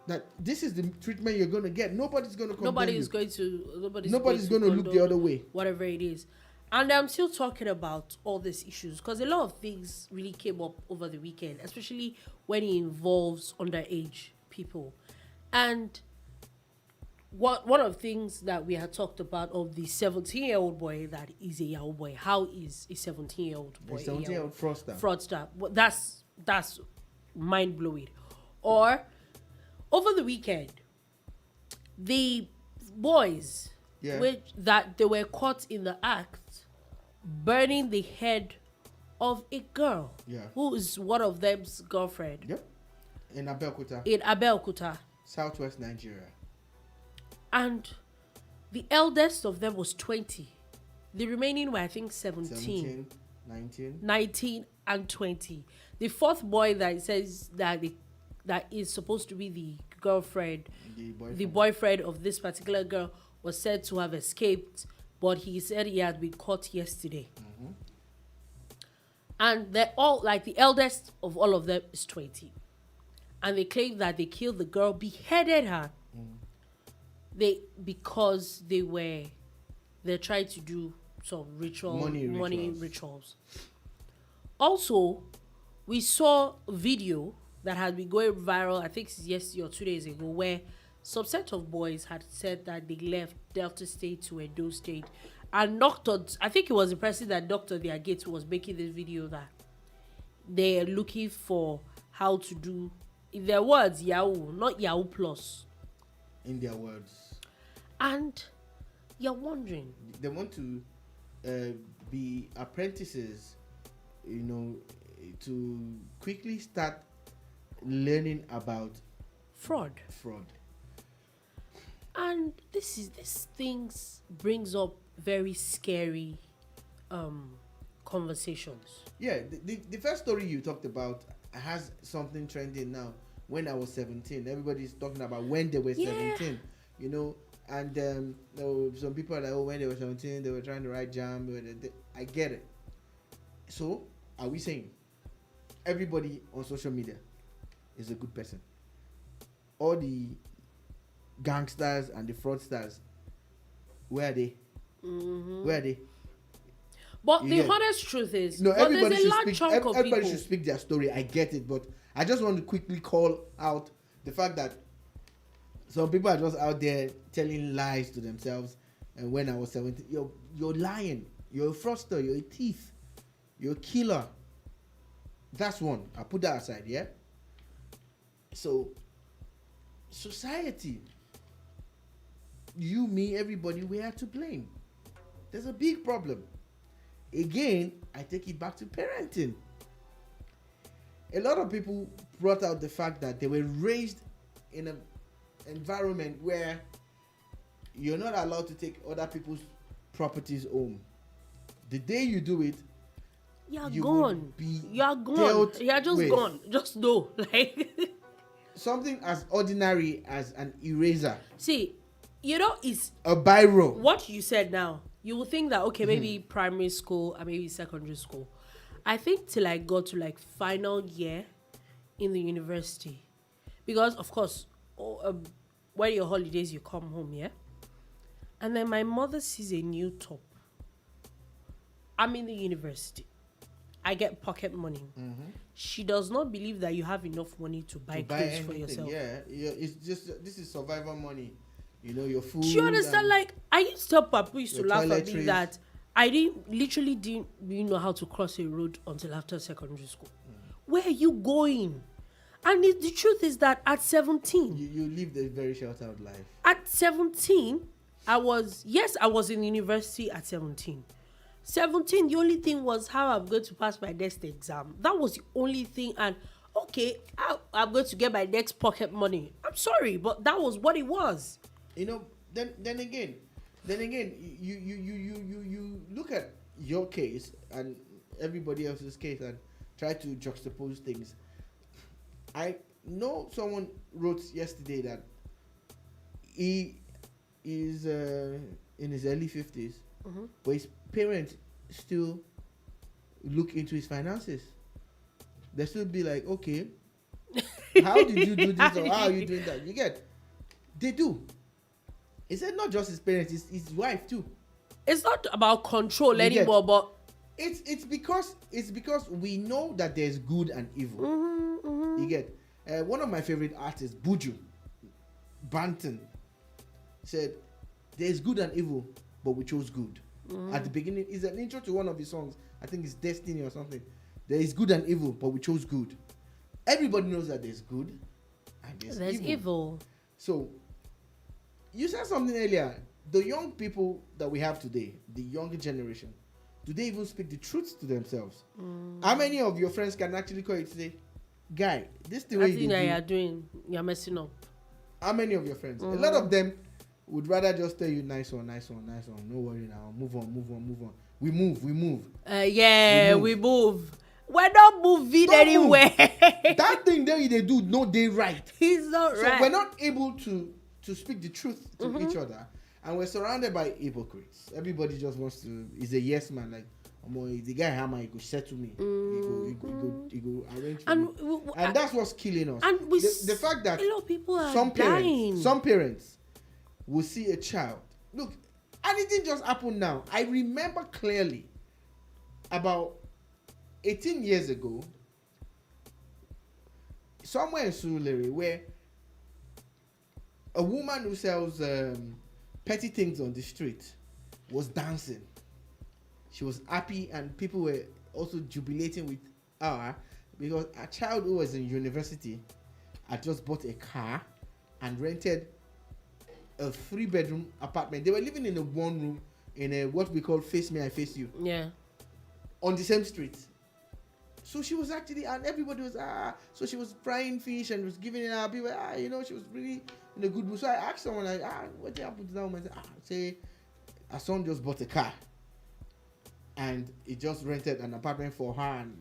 That this is the treatment you're going to get. Nobody's going to condemn Nobody's going to look the other way. Whatever it is. And I'm still talking about all these issues because a lot of things really came up over the weekend, especially when it involves underage people. And one of the things that we had talked about of the 17-year-old boy that is a Yahoo boy. How is a 17-year-old boy a 17-year-old fraudster? Fraudster. Well, that's mind-blowing. Or over the weekend, the boys, that they were caught in the act burning the head of a girl who is one of them's girlfriend. Yep. In Abeokuta. Southwest Nigeria. And the eldest of them was 20. The remaining were, I think, 17 19 and 20. The fourth boy that says that is supposed to be the girlfriend, the boyfriend of this particular girl, was said to have escaped, but he said he had been caught yesterday. Mm-hmm. And they're all, like, the eldest of all of them is 20. And they claim that they killed the girl, beheaded her, because they're trying to do some money rituals. Also, we saw a video that had been going viral, I think yesterday or 2 days ago, where some set of boys had said that they left Delta State to Edo State and knocked on, I think it was the person that knocked on their gate who was making this video, that they're looking for how to do, in their words, Yahoo, not Yahoo Plus. In their words. And you're wondering. They want to be apprentices, to quickly start learning about fraud. And this things brings up very scary conversations. Yeah, the first story you talked about has something trending now. When I was 17, everybody's talking about when they were 17, and some people are like, when they were 17, they were trying to write jam. I get it. So, are we saying everybody on social media is a good person? All the gangsters and the fraudsters, where are they? Mm-hmm. Where are they? But the honest truth is, everybody should speak their story. I get it, but I just want to quickly call out the fact that some people are just out there telling lies to themselves. And when I was 17, you're lying. You're a fraudster. You're a thief. You're a killer. That's one. I put that aside, yeah? So, society, you, me, everybody, we are to blame. There's a big problem. Again, I take it back to parenting. A lot of people brought out the fact that they were raised in an environment where you're not allowed to take other people's properties home. The day you do it, you're gone. You're gone. You're just gone. Just know. Like something as ordinary as an eraser. See, it's a biro. What you said now, you will think that, okay, maybe primary school and maybe secondary school. I think till I got to like final year in the university, because of course, when your holidays you come home, yeah, and then my mother sees a new top. I'm in the university. I get pocket money. Mm-hmm. She does not believe that you have enough money to buy clothes for yourself. Yeah, it's just this is survival money. Your food. Do you understand? Like, I used to tell Papa used to laugh at me that I didn't know how to cross a road until after secondary school. Where are you going? And the truth is that at 17, you lived a very sheltered life. At 17, I was in university at 17. 17, the only thing was how I'm going to pass my next exam. That was the only thing. And okay, I'm going to get my next pocket money. I'm sorry, but that was what it was. Then again, you look at your case and everybody else's case and try to juxtapose things. I know someone wrote yesterday that he is in his early 50s, but his parents still look into his finances. They still be like, okay, How did you do this or how are you doing that? You get? They do. He said not just his parents, his wife too. It's not about control You anymore, get? but It's because we know that there's good and evil. You get? One of my favorite artists, Buju Banton, said there's good and evil, but we chose good. At the beginning, it's an intro to one of his songs. I think it's Destiny or something. There is good and evil, but we chose good. Everybody knows that there's good and there's evil. So, you said something earlier. The young people that we have today, the younger generation, do they even speak the truth to themselves? How many of your friends can actually call you today, guy, this the way you're doing, you're messing up? How many of your friends? A lot of them would rather just tell you nice one. No worry now. Move on. We move. We move. We're not moving anywhere. That thing they do, no, they right. He's not right. So we're not able to speak the truth to each other, and we're surrounded by hypocrites. Everybody just wants to. Is a yes man. Like, the guy hammer, he go settle me. He go arrange for me. And that's what's killing us. And the fact that a lot of people are some dying. parents will see a child. Look, and it didn't just happen now. I remember clearly about 18 years ago, somewhere in Surulere, where a woman who sells petty things on the street was dancing. She was happy, and people were also jubilating with her because a child who was in university had just bought a car and rented a 3-bedroom apartment. They were living in a 1-room in a what we call face me, I face you. Yeah. On the same street. So she was actually, and everybody was, so she was frying fish and was giving it out. People, she was really in a good mood. So I asked someone, like, what happened to that woman? I said, her son just bought a car. And he just rented an apartment for her and,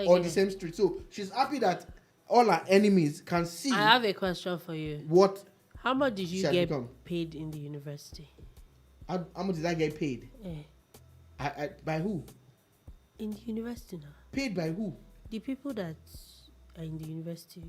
on the same street. So she's happy that all her enemies can see. I have a question for you. What? How much did you get paid in the university? How much did I get paid? Yeah. By who? In the university now. Paid by who? The people that are in the university.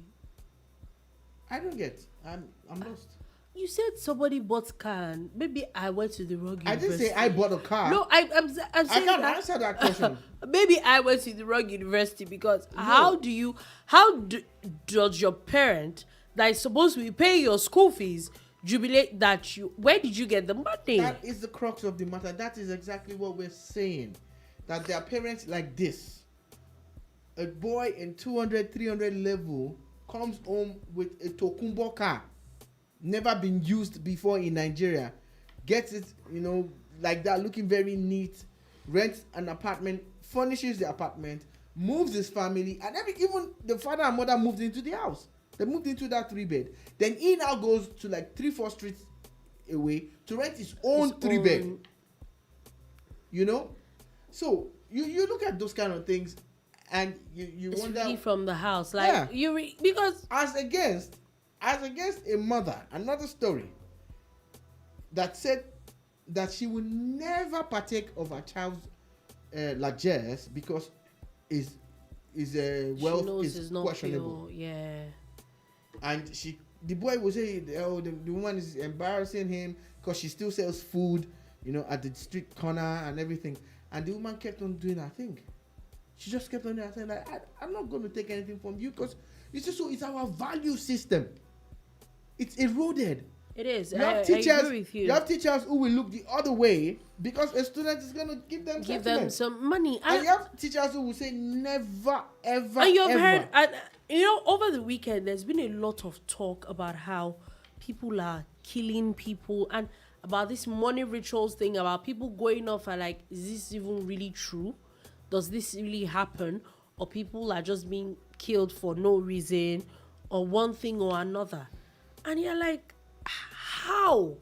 I don't get. I'm lost. You said somebody bought car and maybe I went to the wrong university. I didn't say I bought a car. No, I'm saying I can't answer that question. Maybe I went to the wrong university because how does your parent that is supposed to be paying your school fees jubilate that where did you get the money? That is the crux of the matter. That is exactly what we're saying. That their parents like this. A boy in 200, 300 level comes home with a Tokumbo car. Never been used before in Nigeria. Gets it, like that, looking very neat. Rents an apartment, furnishes the apartment, moves his family, and even the father and mother moved into the house. They moved into that 3-bed. Then he now goes to like 3-4 streets away to rent his own 3-bed. So you look at those kind of things, and you it's wonder. Really from the house, like because as against a mother, another story that said that she would never partake of her child's largesse because wealth is questionable. Pure. Yeah. And the boy will say, the woman is embarrassing him because she still sells food, at the street corner and everything. And the woman kept on doing her thing. She just kept on doing her thing. Like, I'm not going to take anything from you because it's our value system. It's eroded. It is. I agree with you. You have teachers who will look the other way because a student is going to give them some money. And you have teachers who will say never, ever, and you've heard, over the weekend, there's been a lot of talk about how people are killing people and about this money rituals thing, about people going off and like, is this even really true? Does this really happen? Or people are just being killed for no reason or one thing or another? And you're like, how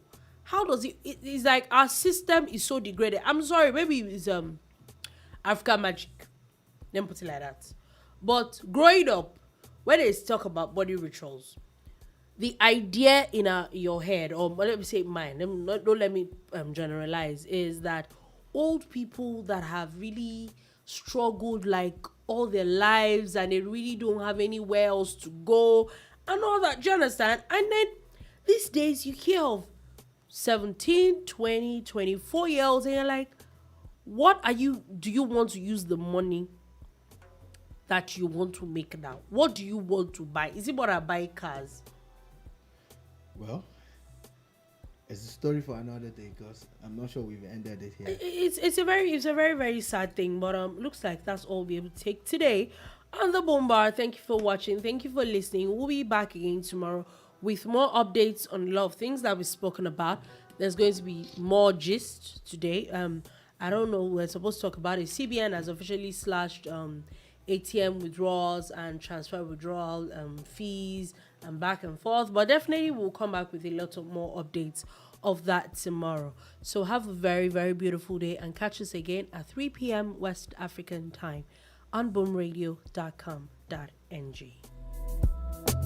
does it's like our system is so degraded. I'm sorry, maybe it's African magic, let me put it like that. But growing up, when they talk about body rituals, the idea in your head, or let me say mine, don't let me generalize, is that old people that have really struggled like all their lives and they really don't have anywhere else to go and all that. Do you understand? And then these days you hear of 17, 20, 24-year-olds and you're like, do you want to use the money that you want to make now? What do you want to buy? Is it what I buy cars? Well, it's a story for another day because I'm not sure we've ended it here. It's a very very sad thing, but looks like that's all we'll be able to take today on the BoomBar. Thank you for watching. Thank you for listening. We'll be back again tomorrow with more updates on a lot of things that we've spoken about. There's going to be more gist today. I don't know. We're supposed to talk about it. CBN has officially slashed ATM withdrawals and transfer withdrawal fees and back and forth, but definitely we'll come back with a lot of more updates of that tomorrow. So have a very very beautiful day and catch us again at 3 p.m. West African time on boomradio.com.ng.